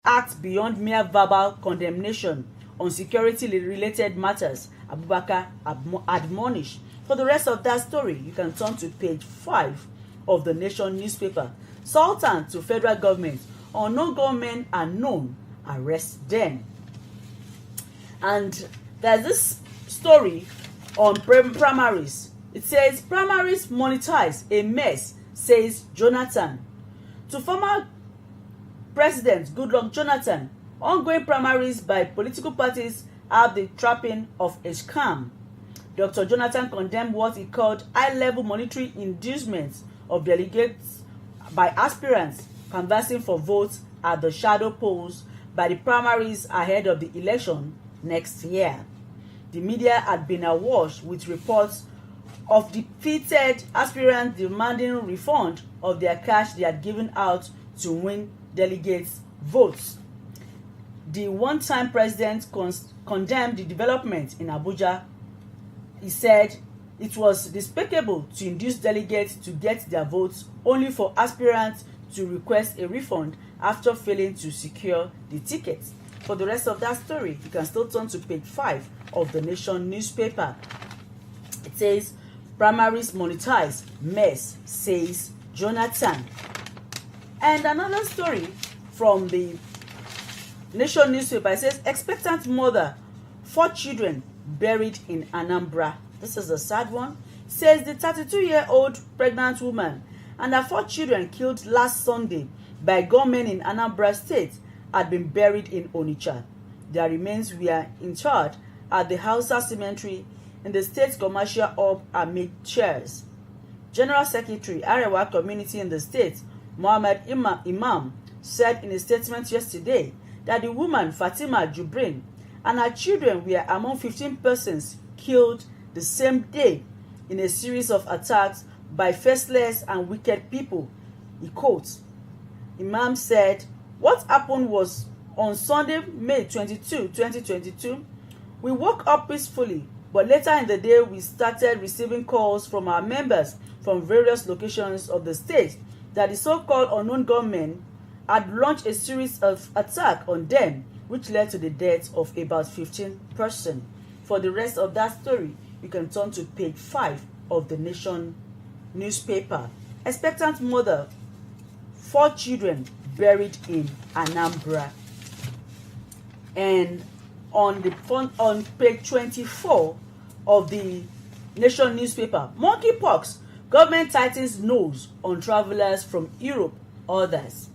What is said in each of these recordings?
act beyond mere verbal condemnation on security-related matters, Abubakar admonished. For the rest of that story, you can turn to page 5 of the Nation newspaper. Sultan to federal government. Unknown gunmen are known. Arrest them. And there's this story on primaries. It says, primaries monetize a mess, says Jonathan. To former President Goodluck Jonathan, ongoing primaries by political parties have the trapping of a scam. Dr. Jonathan condemned what he called high-level monetary inducements of delegates by aspirants canvassing for votes at the shadow polls by the primaries ahead of the election next year. The media had been awash with reports of defeated aspirants demanding refund of their cash they had given out to win delegates' votes. The one-time president condemned the development in Abuja. He said it was despicable to induce delegates to get their votes only for aspirants to request a refund after failing to secure the tickets. For the rest of that story, you can still turn to page 5 of the Nation newspaper. It says, primaries monetize mess, says Jonathan. And another story from the Nation newspaper, it says, expectant mother, 4 children buried in Anambra. This is a sad one. It says the 32-year-old pregnant woman and her 4 children killed last Sunday by gunmen in Anambra State had been buried in Onitsha. Their remains were interred at the Hausa Cemetery in the state's commercial hub amid cheers. General Secretary Arewa Community in the state, Mohammed Imam, said in a statement yesterday that the woman Fatima Jubrin and her children were among 15 persons killed the same day in a series of attacks by faceless and wicked people. He quotes, Imam said, what happened was on Sunday, May 22, 2022, we woke up peacefully, but later in the day we started receiving calls from our members from various locations of the state that the so-called unknown gunmen had launched a series of attacks on them, which led to the death of about 15 persons. For the rest of that story, you can turn to page 5 of the Nation newspaper. Expectant mother, 4 children buried in Anambra. And on page 24 of the Nation newspaper, monkeypox, government tightens nose on travelers from Europe, others.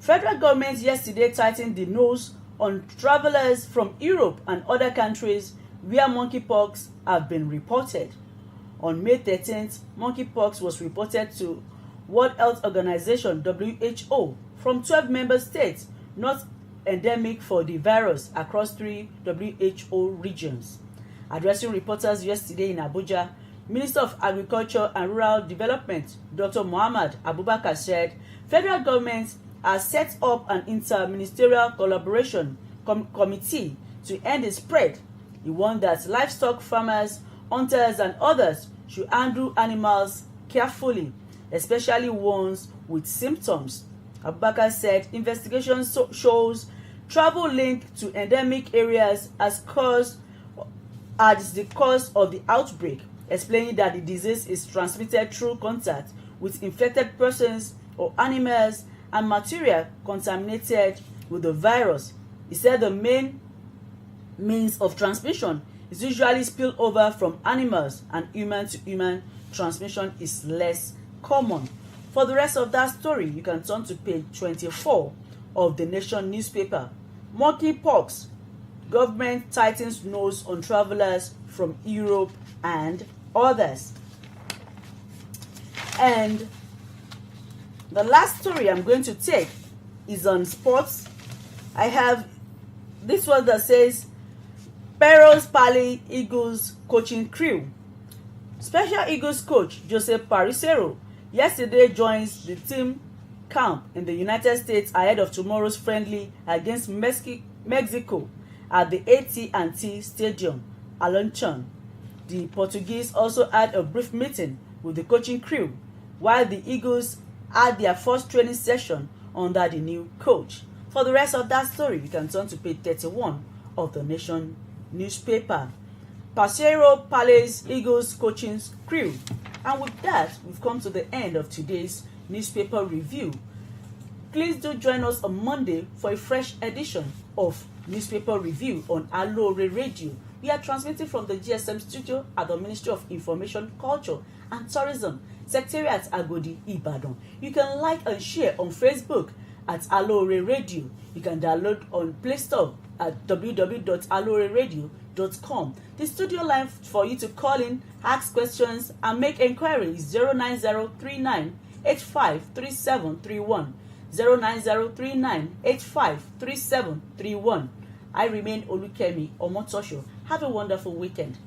Federal government yesterday tightened the nose on travelers from Europe and other countries where monkeypox have been reported. On May 13th, monkeypox was reported to World Health Organization (WHO) from 12 member states, not endemic for the virus across 3 WHO regions. Addressing reporters yesterday in Abuja, Minister of Agriculture and Rural Development, Dr. Muhammad Abubakar, said federal government has set up an inter-ministerial collaboration committee to end the spread. He warned that livestock farmers, hunters, and others should handle animals carefully, especially ones with symptoms. Abubakar said investigation shows travel linked to endemic areas as the cause of the outbreak, explaining that the disease is transmitted through contact with infected persons or animals and material contaminated with the virus. He said the main means of transmission is usually spillover from animals, and human to human transmission is less common. For the rest of that story, you can turn to page 24 of the Nation newspaper. Monkeypox, government tightens nose on travelers from Europe and others. And the last story I'm going to take is on sports. I have this one that says Peros Pali Eagles coaching crew. Special Eagles coach Joseph Parisero yesterday joins the team camp in the United States ahead of tomorrow's friendly against Mexico at the AT&T Stadium, Aloore. The Portuguese also had a brief meeting with the coaching crew, while the Eagles had their first training session under the new coach. For the rest of that story, you can turn to page 31 of the Nation newspaper. Pasero Palace Eagles coaching crew. And with that, we've come to the end of today's newspaper review. Please do join us on Monday for a fresh edition of newspaper review on Aloore Radio. We are transmitting from the GSM studio at the Ministry of Information, Culture and Tourism, Secretariat Agodi, Ibadan. You can like and share on Facebook at Aloore Radio. You can download on Play Store at www.alooreradio.com. The studio line for you to call in, ask questions, and make inquiries 09039 853731. 09039853731. I remain Olukemi Omotosho. Have a wonderful weekend.